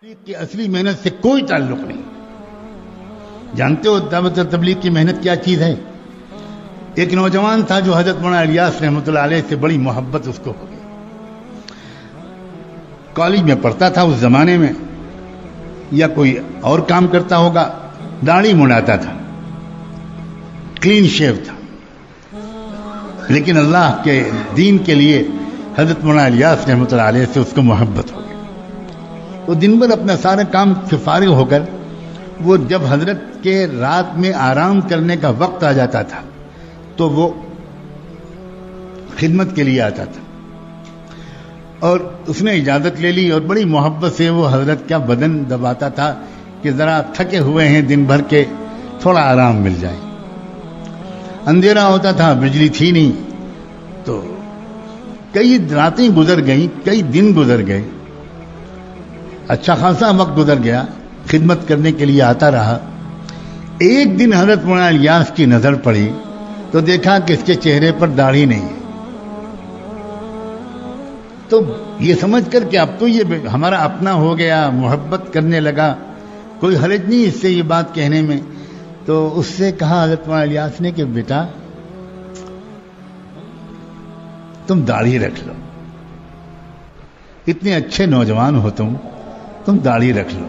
کی اصلی محنت سے کوئی تعلق نہیں. جانتے ہو دعوت و تبلیغ کی محنت کیا چیز ہے؟ ایک نوجوان تھا جو حضرت مولانا الیاس رحمۃ اللہ علیہ سے بڑی محبت اس کو ہو گئی. کالج میں پڑھتا تھا اس زمانے میں، یا کوئی اور کام کرتا ہوگا، داڑھی منڈاتا تھا، کلین شیو تھا، لیکن اللہ کے دین کے لیے حضرت مولانا الیاس رحمۃ اللہ علیہ سے اس کو محبت ہو گئی. وہ دن بھر اپنا سارا کام سے فارغ ہو کر وہ جب حضرت کے رات میں آرام کرنے کا وقت آ جاتا تھا تو وہ خدمت کے لیے آتا تھا، اور اس نے اجازت لے لی اور بڑی محبت سے وہ حضرت کا بدن دباتا تھا کہ ذرا تھکے ہوئے ہیں دن بھر کے، تھوڑا آرام مل جائے. اندھیرا ہوتا تھا، بجلی تھی نہیں، تو کئی راتیں گزر گئیں، کئی دن گزر گئے، اچھا خاصا وقت گزر گیا، خدمت کرنے کے لیے آتا رہا. ایک دن حضرت مولانا الیاس کی نظر پڑی تو دیکھا کہ اس کے چہرے پر داڑھی نہیں ہے. تو یہ سمجھ کر کہ اب تو یہ ہمارا اپنا ہو گیا، محبت کرنے لگا، کوئی حرج نہیں اس سے یہ بات کہنے میں. تو اس سے کہا حضرت مولانا الیاس نے کہ بیٹا تم داڑھی رکھ لو، اتنے اچھے نوجوان ہو تم داڑھی رکھ لو.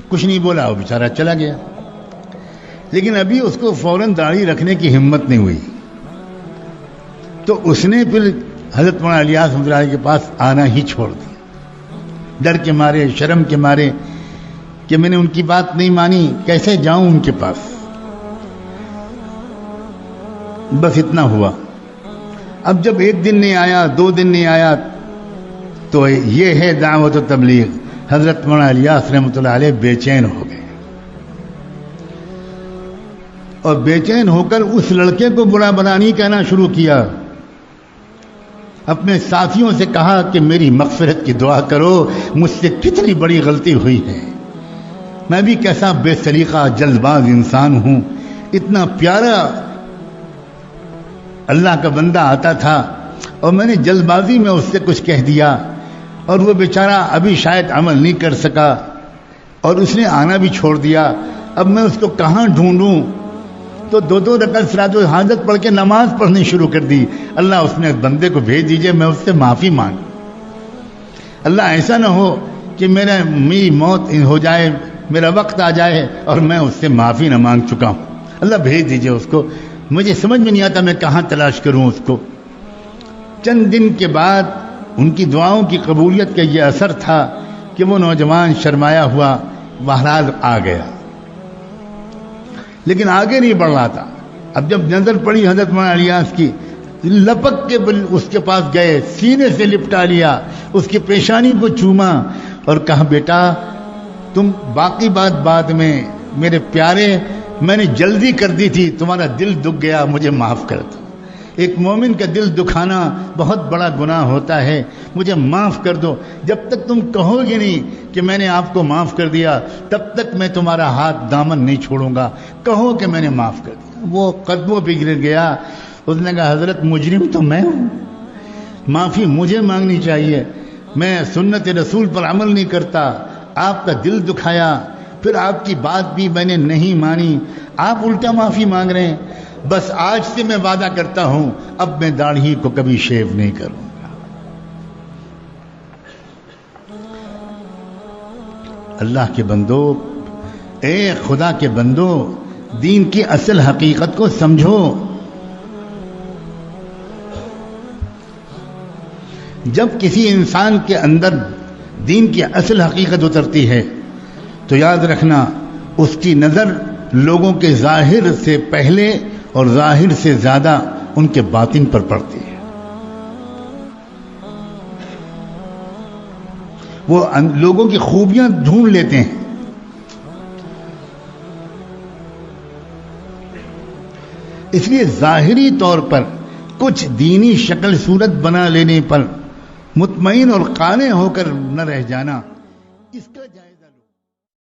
کچھ نہیں بولا، وہ بیچارہ چلا گیا. لیکن ابھی اس کو فوراً داڑھی رکھنے کی ہمت نہیں ہوئی، تو اس نے پھر حضرت مولانا الیاس رحمۃ اللہ کے پاس آنا ہی چھوڑ دیا، ڈر کے مارے، شرم کے مارے کہ میں نے ان کی بات نہیں مانی، کیسے جاؤں ان کے پاس. بس اتنا ہوا. اب جب ایک دن نہیں آیا، 2 دن نہیں آیا، تو یہ ہے دعوت و تبلیغ. حضرت مولانا الیاس رحمۃ اللہ علیہ بے چین ہو گئے، اور بے چین ہو کر اس لڑکے کو برا بلا نہیں کہنا شروع کیا. اپنے ساتھیوں سے کہا کہ میری مغفرت کی دعا کرو، مجھ سے کتنی بڑی غلطی ہوئی ہے، میں بھی کیسا بے سلیقہ جلد باز انسان ہوں. اتنا پیارا اللہ کا بندہ آتا تھا اور میں نے جلد بازی میں اس سے کچھ کہہ دیا، اور وہ بیچارہ ابھی شاید عمل نہیں کر سکا اور اس نے آنا بھی چھوڑ دیا. اب میں اس کو کہاں ڈھونڈوں؟ تو 2 رکعت صلاۃ الحاجت پڑھ کے نماز پڑھنی شروع کر دی. اللہ اس نے بندے کو بھیج دیجئے، میں اس سے معافی مانگ. اللہ ایسا نہ ہو کہ میری موت ہو جائے، میرا وقت آ جائے اور میں اس سے معافی نہ مانگ چکا ہوں. اللہ بھیج دیجئے اس کو، مجھے سمجھ میں نہیں آتا میں کہاں تلاش کروں اس کو. چند دن کے بعد ان کی دعاؤں کی قبولیت کا یہ اثر تھا کہ وہ نوجوان شرمایا ہوا بہرحال آ گیا، لیکن آگے نہیں بڑھ رہا تھا. اب جب نظر پڑی حضرت مولانا الیاس کی، لپک کے اس کے پاس گئے، سینے سے لپٹا لیا، اس کی پیشانی کو چوما اور کہا بیٹا تم باقی بات بعد میں، میرے پیارے میں نے جلدی کر دی تھی، تمہارا دل دکھ گیا، مجھے معاف کر دو. ایک مومن کا دل دکھانا بہت بڑا گناہ ہوتا ہے، مجھے معاف کر دو. جب تک تم کہو گے نہیں کہ میں نے آپ کو معاف کر دیا، تب تک میں تمہارا ہاتھ دامن نہیں چھوڑوں گا. کہو کہ میں نے معاف کر دیا. وہ قدموں پہ گر گیا. اس نے کہا حضرت مجرم تو میں ہوں، معافی مجھے مانگنی چاہیے، میں سنت رسول پر عمل نہیں کرتا، آپ کا دل دکھایا، پھر آپ کی بات بھی میں نے نہیں مانی، آپ الٹا معافی مانگ رہے ہیں. بس آج سے میں وعدہ کرتا ہوں اب میں داڑھی کو کبھی شیو نہیں کروں گا. اللہ کے بندو، اے خدا کے بندو، دین کی اصل حقیقت کو سمجھو. جب کسی انسان کے اندر دین کی اصل حقیقت اترتی ہے تو یاد رکھنا اس کی نظر لوگوں کے ظاہر سے پہلے اور ظاہر سے زیادہ ان کے باطن پر پڑتی ہے. وہ لوگوں کی خوبیاں ڈھونڈ لیتے ہیں. اس لیے ظاہری طور پر کچھ دینی شکل صورت بنا لینے پر مطمئن اور قانع ہو کر نہ رہ جانا، اس کا